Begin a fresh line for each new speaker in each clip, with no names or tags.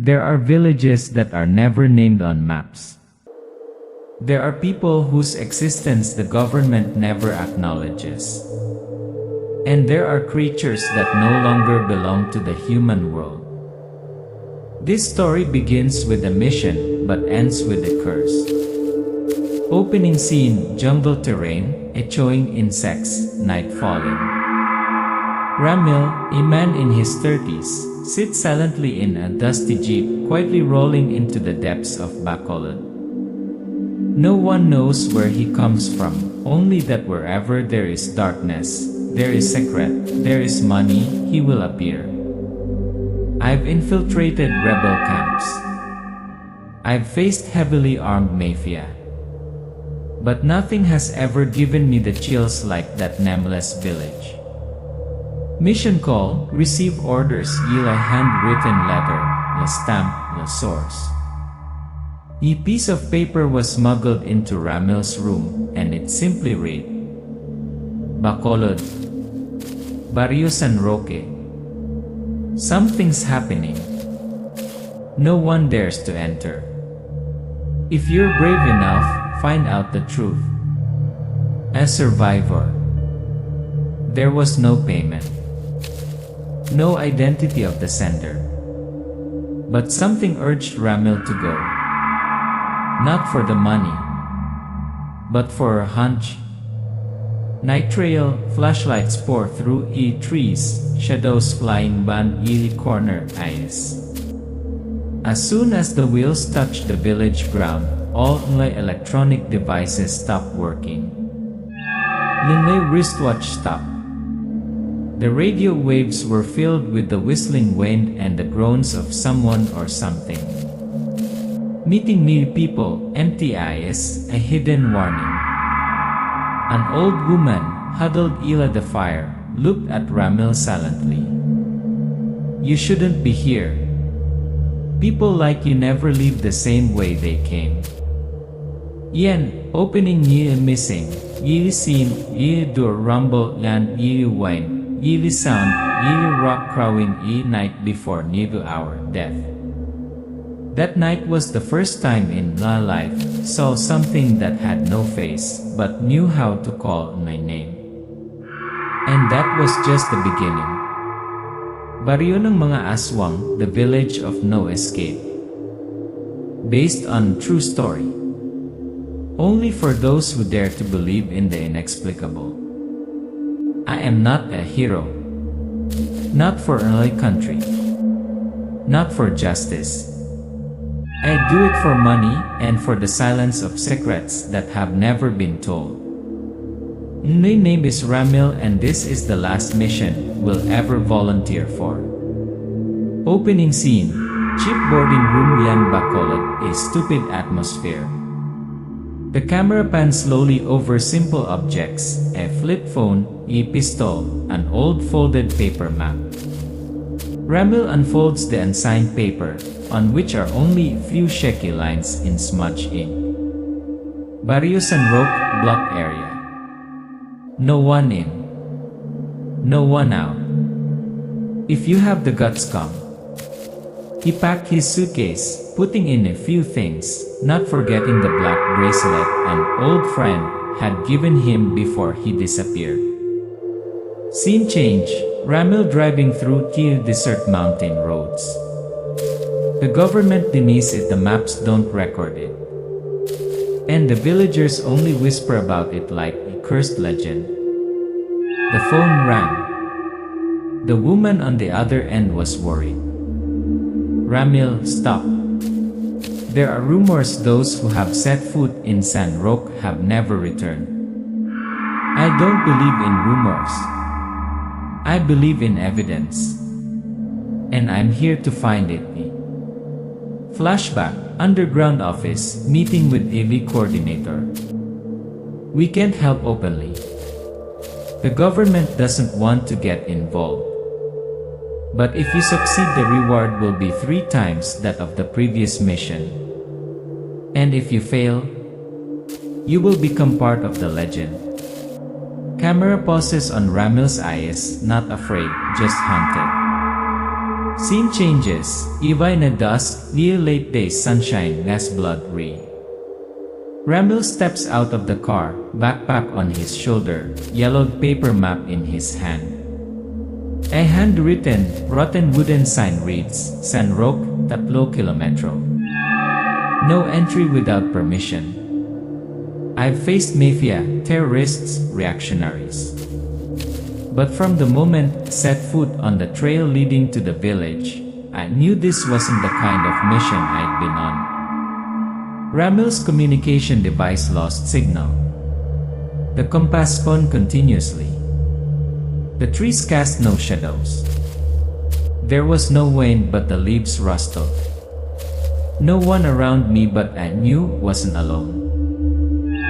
There are villages that are never named on maps. There are people whose existence the government never acknowledges. And there are creatures that no longer belong to the human world. This story begins with a mission but ends with a curse. Opening scene: jungle terrain, echoing insects, night falling. Ramil, a man in his 30s, sits silently in a dusty jeep, quietly rolling into the depths of BACOLOD. No one knows where he comes from, only that wherever there is darkness, there is secret, there is money, he will appear. I've infiltrated rebel camps. I've faced heavily armed mafia. But nothing has ever given me the chills like that nameless village. Mission call, receive orders, a handwritten letter, la stamp, la source. A piece of paper was smuggled into Ramil's room, and it simply read: BACOLOD, BARYO Sanroi. Something's happening. No one dares to enter. If you're brave enough, find out the truth. As survivor, there was no payment, no identity of the sender. But something urged Ramil to go. Not for the money, but for a hunch. Night trail, flashlights pour through trees, shadows flying beyond corner eyes. As soon as the wheels touch the village ground, all electronic devices stop working. Linley wristwatch stopped. The radio waves were filled with the whistling wind and the groans of someone or something. Meeting new people, empty eyes, a hidden warning. An old woman, huddled at the fire, looked at Ramil silently. You shouldn't be here. People like you never leave the same way they came. Yen, opening missing, seen, door rumble and wine, sound, rock crowing night before hour death. That night was the first time in my life saw something that had no face but knew how to call my name. And that was just the beginning. Baryo ng mga Aswang, the village of no escape. Based on true story. Only for those who dare to believe in the inexplicable. I am not a hero. Not for a country. Not for justice. I do it for money and for the silence of secrets that have never been told. My name is Ramil and this is the last mission we'll ever volunteer for. Opening scene, cheap boarding room Yan BACOLOD, a stupid atmosphere. The camera pans slowly over simple objects, a flip phone, a pistol, an old folded paper map. Ramil unfolds the unsigned paper, on which are only few shaky lines in smudge ink. BARYO Sanroi, block area. No one in. No one out. If you have the guts, come. He packed his suitcase, putting in a few things, not forgetting the black bracelet an old friend had given him before he disappeared. Scene change, Ramil driving through desert mountain roads. The government denies it, the maps don't record it. And the villagers only whisper about it like a cursed legend. The phone rang. The woman on the other end was worried. Ramil, stop. There are rumors those who have set foot in Sanroi have never returned. I don't believe in rumors. I believe in evidence. And I'm here to find it. Flashback, underground office, meeting with AV coordinator. We can't help openly. The government doesn't want to get involved. But if you succeed, the reward will be 3 times that of the previous mission. And if you fail, you will become part of the legend. Camera pauses on Ramil's eyes, not afraid, just haunted. Scene changes, Eva in a dusk, near late day sunshine, less blood re. Ramil steps out of the car, backpack on his shoulder, yellowed paper map in his hand. A handwritten, rotten wooden sign reads, Sanroi, 3 kilometro. No entry without permission. I've faced mafia, terrorists, reactionaries. But from the moment set foot on the trail leading to the village, I knew this wasn't the kind of mission I'd been on. Ramil's communication device lost signal. The compass spun continuously. The trees cast no shadows. There was no wind but the leaves rustled. No one around me but I knew wasn't alone.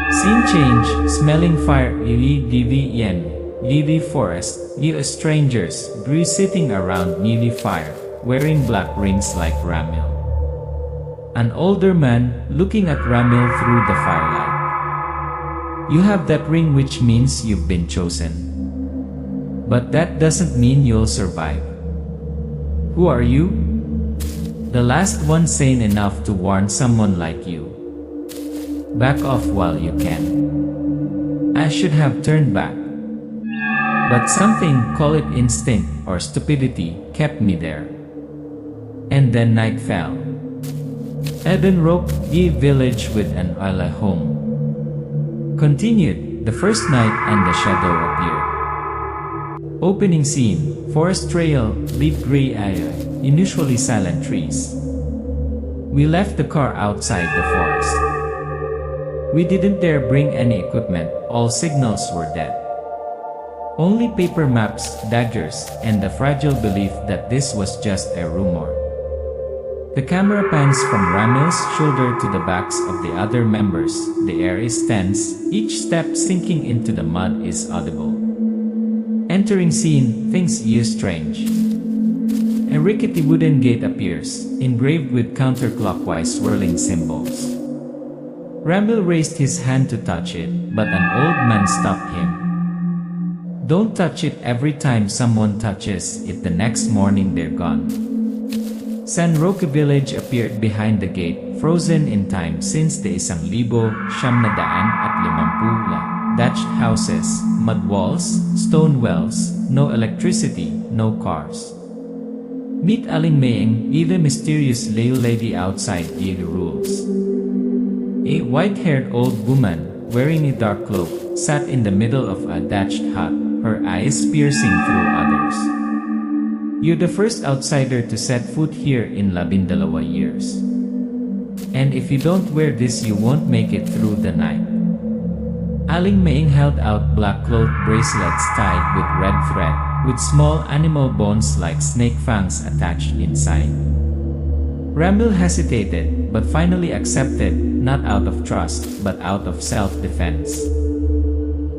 Scene change, smelling fire, Lily forest, you strangers, grew sitting around nearly fire, wearing black rings like Ramil. An older man, looking at Ramil through the firelight. You have that ring which means you've been chosen. But that doesn't mean you'll survive. Who are you? The last one sane enough to warn someone like you. Back off while you can. I should have turned back. But something, call it instinct or stupidity, kept me there. And then night fell. Edenrock, ye village with an isla home. Continued, the first night and the shadow appeared. Opening scene, forest trail, leaf grey area, unusually silent trees. We left the car outside the forest. We didn't dare bring any equipment, all signals were dead. Only paper maps, daggers, and the fragile belief that this was just a rumor. The camera pans from Ramil's shoulder to the backs of the other members. The air is tense, each step sinking into the mud is audible. Entering scene, things are strange. A rickety wooden gate appears, engraved with counterclockwise swirling symbols. Ramil raised his hand to touch it, but an old man stopped him. Don't touch it. Every time someone touches it the next morning they're gone. Sanroi village appeared behind the gate, frozen in time since the 1950 at 50. Thatched houses, mud walls, stone wells, no electricity, no cars. Meet Aling Maying, the mysterious lady outside the rules. A white-haired old woman, wearing a dark cloak, sat in the middle of a thatched hut, her eyes piercing through others. You're the first outsider to set foot here in 12 years. And if you don't wear this you won't make it through the night. Aling Maying held out black cloth bracelets tied with red thread, with small animal bones like snake fangs attached inside. Ramil hesitated, but finally accepted, not out of trust, but out of self-defense.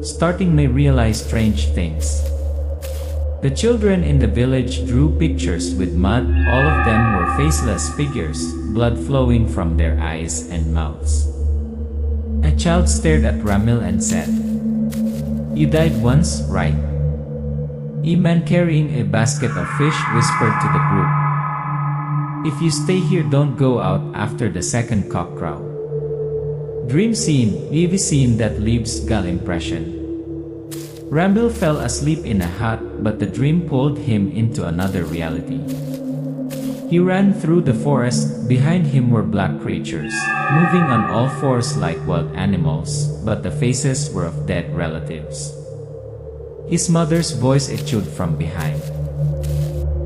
Starting may realize strange things. The children in the village drew pictures with mud. All of them were faceless figures, blood flowing from their eyes and mouths. A child stared at Ramil and said, "You died once, right?" A man carrying a basket of fish whispered to the group, "If you stay here, don't go out after the second cock crow." Dream scene, Evie scene that leaves gall impression. Ramil fell asleep in a hut, but the dream pulled him into another reality. He ran through the forest. Behind him were black creatures, moving on all fours like wild animals, but the faces were of dead relatives. His mother's voice echoed from behind.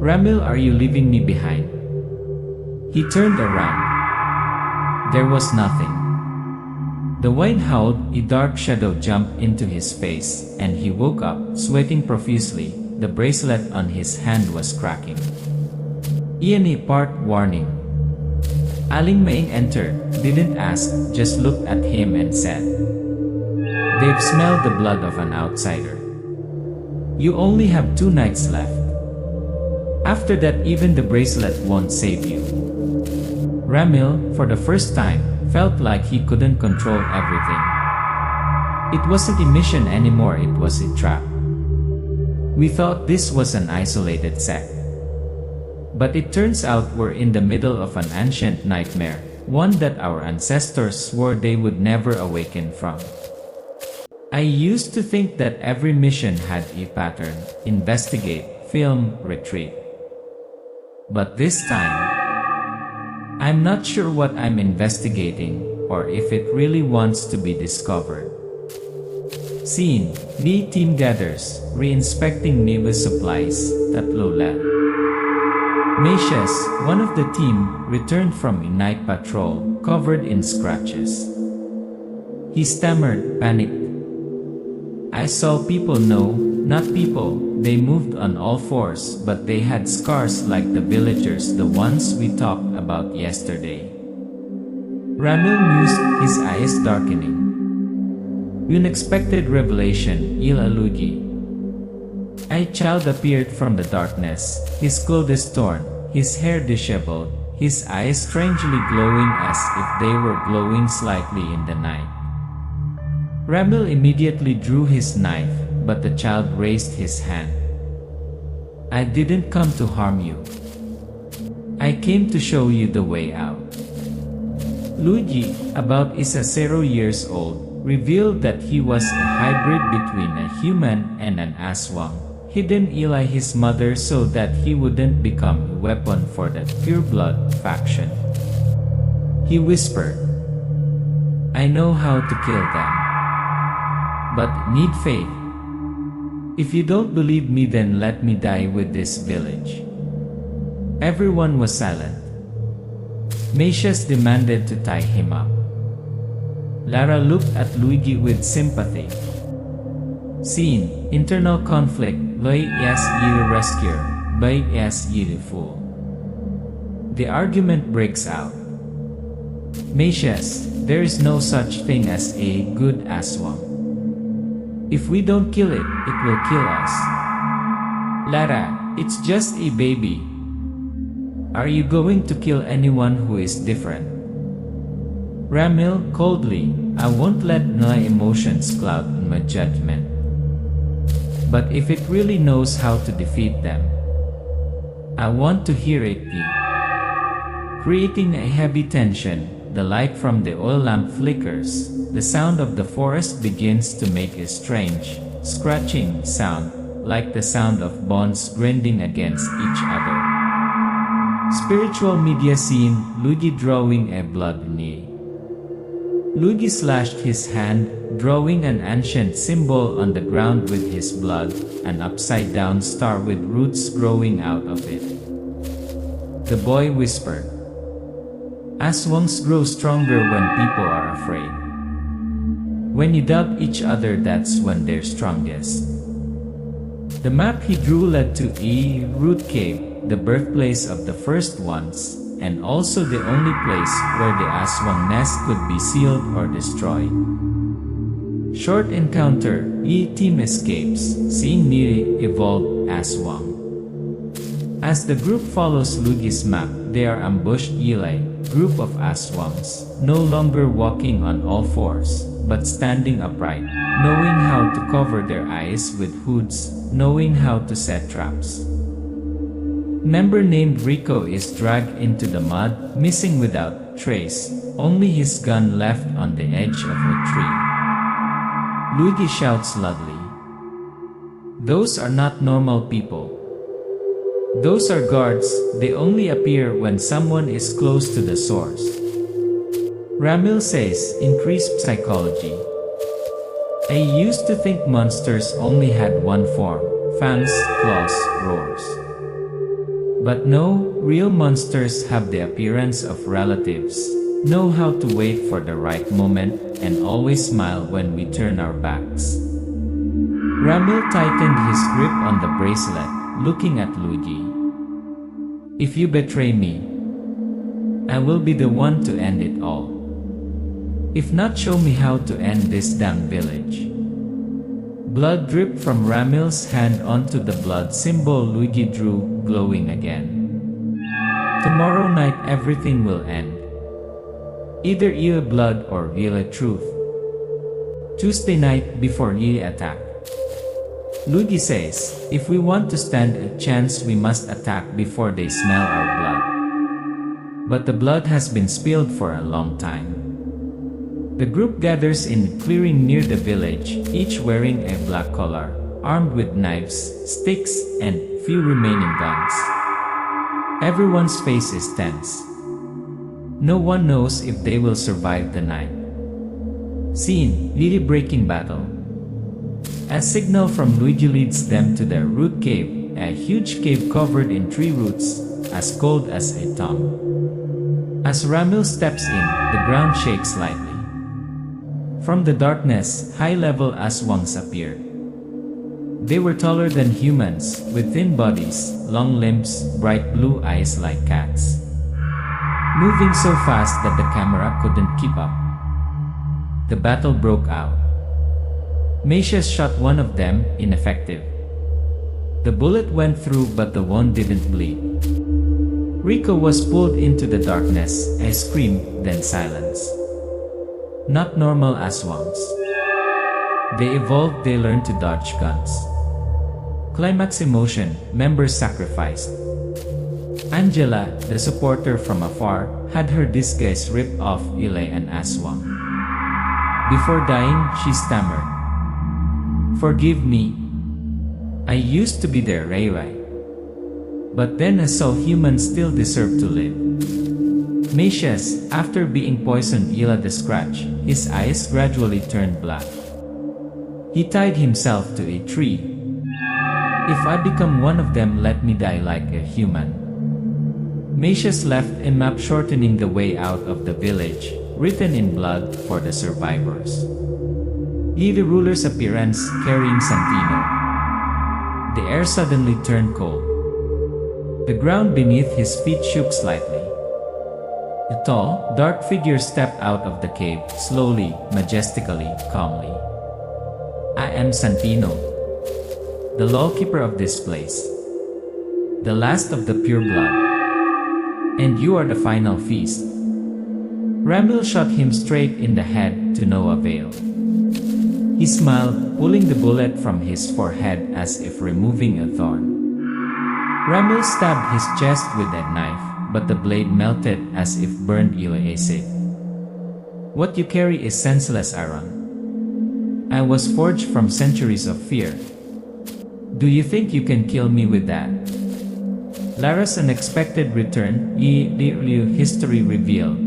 "Ramil, are you leaving me behind?" He turned around. There was nothing. The wind howled, a dark shadow jumped into his face, and he woke up, sweating profusely. The bracelet on his hand was cracking. Ian part warning. Aling Maying entered, didn't ask, just looked at him and said, "They've smelled the blood of an outsider. You only have 2 nights left. After that even the bracelet won't save you." Ramil, for the first time, felt like he couldn't control everything. It wasn't a mission anymore, it was a trap. We thought this was an isolated sect. But it turns out we're in the middle of an ancient nightmare, one that our ancestors swore they would never awaken from. I used to think that every mission had a pattern: investigate, film, retreat. But this time, I'm not sure what I'm investigating, or if it really wants to be discovered. Scene: the team gathers, re-inspecting naval supplies, Tatlola. Macias, one of the team, returned from a night patrol, covered in scratches. He stammered, panicked. I saw people. No, not people. They moved on all fours, but they had scars like the villagers, the ones we talked about yesterday. Ramil mused, his eyes darkening. Unexpected revelation, Ilalugi. A child appeared from the darkness, his clothes torn, his hair disheveled, his eyes strangely glowing as if they were glowing slightly in the night. Ramil immediately drew his knife, but the child raised his hand. I didn't come to harm you. I came to show you the way out. Luigi, about 0 years old, revealed that he was a hybrid between a human and an Aswang. He didn't ally his mother so that he wouldn't become a weapon for that pureblood faction. He whispered, I know how to kill them, but need faith. If you don't believe me, then let me die with this village. Everyone was silent. Macias demanded to tie him up. Lara looked at Luigi with sympathy. Scene: internal conflict. Loi yes you rescuer, Bai yes you fool. The argument breaks out. Macias, there is no such thing as a good Aswang. If we don't kill it, it will kill us. Lara, it's just a baby. Are you going to kill anyone who is different? Ramil, coldly, I won't let my emotions cloud my judgment. But if it really knows how to defeat them, I want to hear it be. Creating a heavy tension, the light from the oil lamp flickers, the sound of the forest begins to make a strange, scratching sound, like the sound of bones grinding against each other. Spiritual media scene, Luigi drawing a blood knee. Luigi slashed his hand, drawing an ancient symbol on the ground with his blood, an upside-down star with roots growing out of it. The boy whispered, Aswangs grow stronger when people are afraid. When you doubt each other, that's when they're strongest. The map he drew led to a root cave, the birthplace of the first ones, and also the only place where the Aswang nest could be sealed or destroyed. Short encounter, team escapes, seeing nearly evolved Aswang. As the group follows Luigi's map, they are ambushed Eli, group of Aswangs, no longer walking on all fours, but standing upright, knowing how to cover their eyes with hoods, knowing how to set traps. Member named Rico is dragged into the mud, missing without trace, only his gun left on the edge of a tree. Luigi shouts loudly, Those are not normal people. Those are guards, they only appear when someone is close to the source. Ramil says, increased psychology. I used to think monsters only had one form, fangs, claws, roars. But no, real monsters have the appearance of relatives, know how to wait for the right moment, and always smile when we turn our backs. Ramil tightened his grip on the bracelet, looking at Luigi. If you betray me, I will be the one to end it all. If not, show me how to end this damn village. Blood dripped from Ramil's hand onto the blood symbol Luigi drew, glowing again. Tomorrow night everything will end. Either you blood or real truth. Tuesday night before ye attack. Luigi says, if we want to stand a chance we must attack before they smell our blood. But the blood has been spilled for a long time. The group gathers in a clearing near the village, each wearing a black collar, armed with knives, sticks, and few remaining guns. Everyone's face is tense. No one knows if they will survive the night. Scene: Lily breaking battle. A signal from Luigi leads them to the root cave, a huge cave covered in tree roots, as cold as a tomb. As Ramil steps in, the ground shakes slightly. From the darkness, high-level Aswangs appeared. They were taller than humans, with thin bodies, long limbs, bright blue eyes like cats. Moving so fast that the camera couldn't keep up. The battle broke out. Macius shot one of them, ineffective. The bullet went through but the wound didn't bleed. Rico was pulled into the darkness, a scream, then silence. Not normal Aswangs. They evolved, they learned to dodge guns. Climax emotion, members sacrificed. Angela, the supporter from afar, had her disguise ripped off Ile and Aswang. Before dying, she stammered. Forgive me. I used to be their Ray. But then I saw humans still deserve to live. Macius, after being poisoned Ila the Scratch, his eyes gradually turned black. He tied himself to a tree. If I become one of them, let me die like a human. Macius left a map shortening the way out of the village, written in blood for the survivors. The ruler's appearance, carrying Santino. The air suddenly turned cold. The ground beneath his feet shook slightly. A tall, dark figure stepped out of the cave, slowly, majestically, calmly. I am Santino, the lawkeeper of this place. The last of the pure blood. And you are the final feast. Ramil shot him straight in the head to no avail. He smiled, pulling the bullet from his forehead as if removing a thorn. Ramil stabbed his chest with a knife, but the blade melted as if burned acid. What you carry is senseless iron. I was forged from centuries of fear. Do you think you can kill me with that? Lara's unexpected return, history revealed.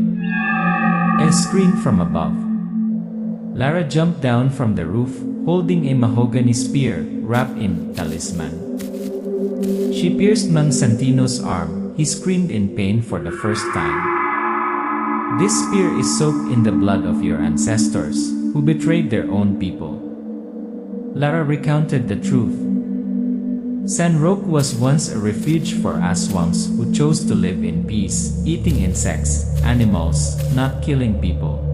A scream from above. Lara jumped down from the roof, holding a mahogany spear wrapped in talisman. She pierced Mang Santino's arm. He screamed in pain for the first time. This spear is soaked in the blood of your ancestors, who betrayed their own people. Lara recounted the truth. Sanroi was once a refuge for Aswangs who chose to live in peace, eating insects, animals, not killing people.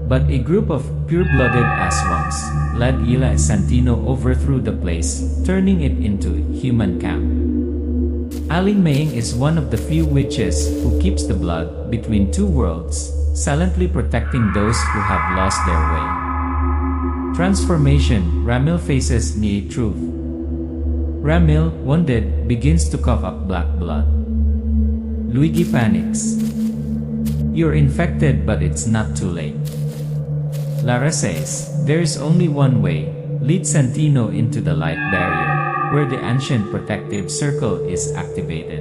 But a group of pure-blooded Aswangs, led Ila Santino, overthrew the place, turning it into a human camp. Aling Maying is one of the few witches who keeps the blood between two worlds, silently protecting those who have lost their way. Transformation, Ramil faces the truth. Ramil, wounded, begins to cough up black blood. Luigi panics. You're infected, but it's not too late. Lara says, there is only one way, lead Santino into the light barrier, where the ancient protective circle is activated.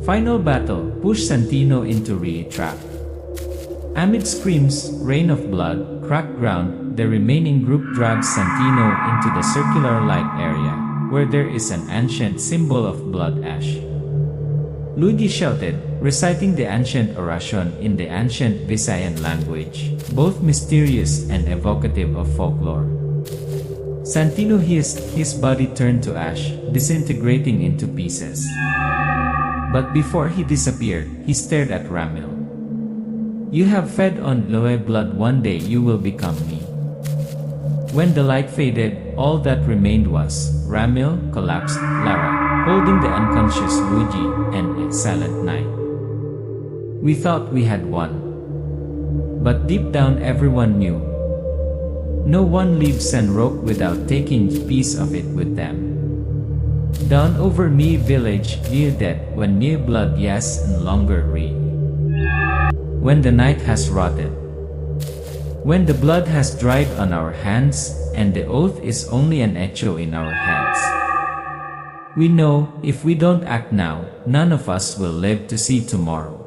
Final battle, push Santino into Rie trap. Amid screams, rain of blood, cracked ground, the remaining group drags Santino into the circular light area, where there is an ancient symbol of blood ash. Luigi shouted, reciting the ancient oration in the ancient Visayan language, both mysterious and evocative of folklore. Santino hissed, his body turned to ash, disintegrating into pieces. But before he disappeared, he stared at Ramil. You have fed on Loe blood, one day you will become me. When the light faded, all that remained was Ramil, collapsed, Lara, holding the unconscious Luigi, and a silent night. We thought we had won. But deep down everyone knew. No one leaves Sanroi without taking a piece of it with them. Down over me village, near death, when near blood yes and longer re. When the night has rotted. When the blood has dried on our hands, and the oath is only an echo in our heads. We know, if we don't act now, none of us will live to see tomorrow.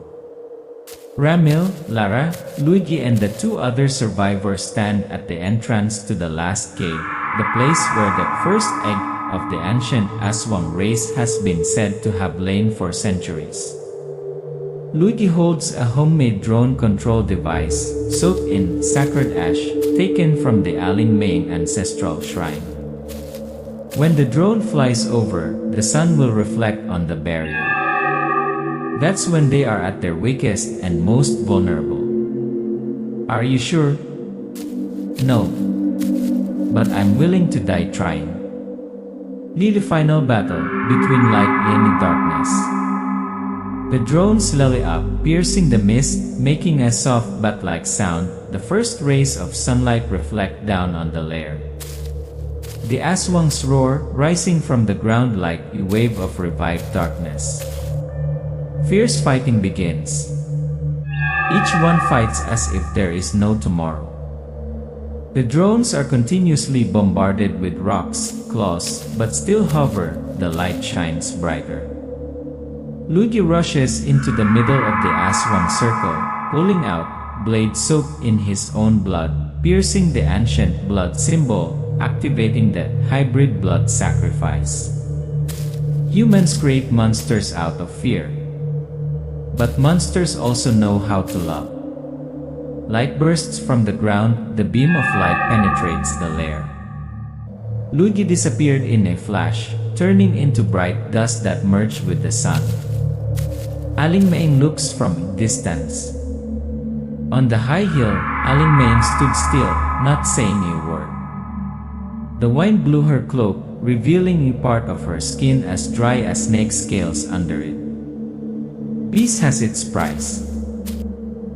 Ramil, Lara, Luigi and the two other survivors stand at the entrance to the last cave, the place where the first egg of the ancient Aswang race has been said to have lain for centuries. Luigi holds a homemade drone control device, soaked in sacred ash, taken from the Aling Main ancestral shrine. When the drone flies over, the sun will reflect on the BARYO. That's when they are at their weakest and most vulnerable. Are you sure? No. But I'm willing to die trying. Lead a final battle between light and darkness. The drone slowly up, piercing the mist, making a soft bat-like sound. The first rays of sunlight reflect down on the lair. The Aswang's roar, rising from the ground like a wave of revived darkness. Fierce fighting begins. Each one fights as if there is no tomorrow. The drones are continuously bombarded with rocks, claws, but still hover, the light shines brighter. Luigi rushes into the middle of the Aswang circle, pulling out, blade soaked in his own blood, piercing the ancient blood symbol, activating the hybrid blood sacrifice. Humans create monsters out of fear. But monsters also know how to love. Light bursts from the ground, the beam of light penetrates the lair. Luigi disappeared in a flash, turning into bright dust that merged with the sun. Aling Main looks from a distance. On the high hill, Aling Main stood still, not saying a word. The wind blew her cloak, revealing a part of her skin as dry as snake scales under it. Peace has its price.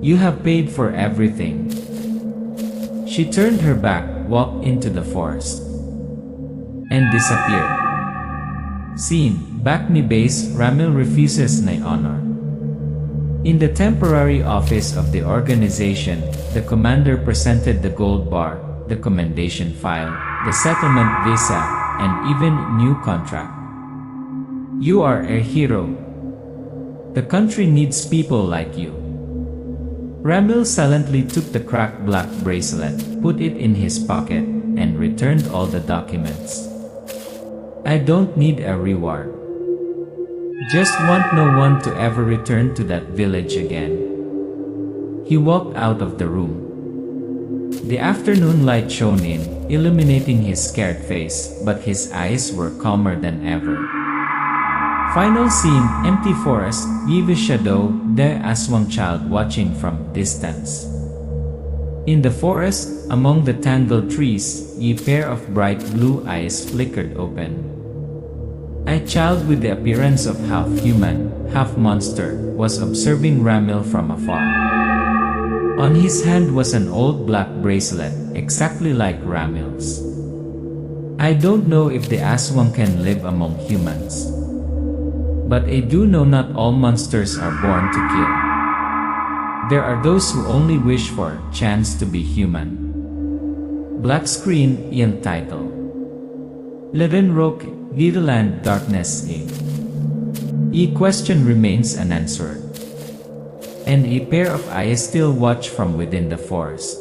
You have paid for everything. She turned her back, walked into the forest, and disappeared. Scene, Bakmi base, Ramil refuses my honor. In the temporary office of the organization, the commander presented the gold bar, the commendation file, the settlement visa, and even new contract. You are a hero. The country needs people like you. Ramil silently took the cracked black bracelet, put it in his pocket, and returned all the documents. I don't need a reward. Just want no one to ever return to that village again. He walked out of the room. The afternoon light shone in, illuminating his scared face, but his eyes were calmer than ever. Final scene, empty forest, Yivi shadow, the Aswang child watching from distance. In the forest, among the tangled trees, a pair of bright blue eyes flickered open. A child with the appearance of half human, half monster, was observing Ramil from afar. On his hand was an old black bracelet, exactly like Ramil's. I don't know if the Aswang can live among humans. But I do know not all monsters are born to kill. There are those who only wish for a chance to be human. Black screen, yung title. Leven Rock, Land Darkness A question remains unanswered. And a pair of eyes still watch from within the forest.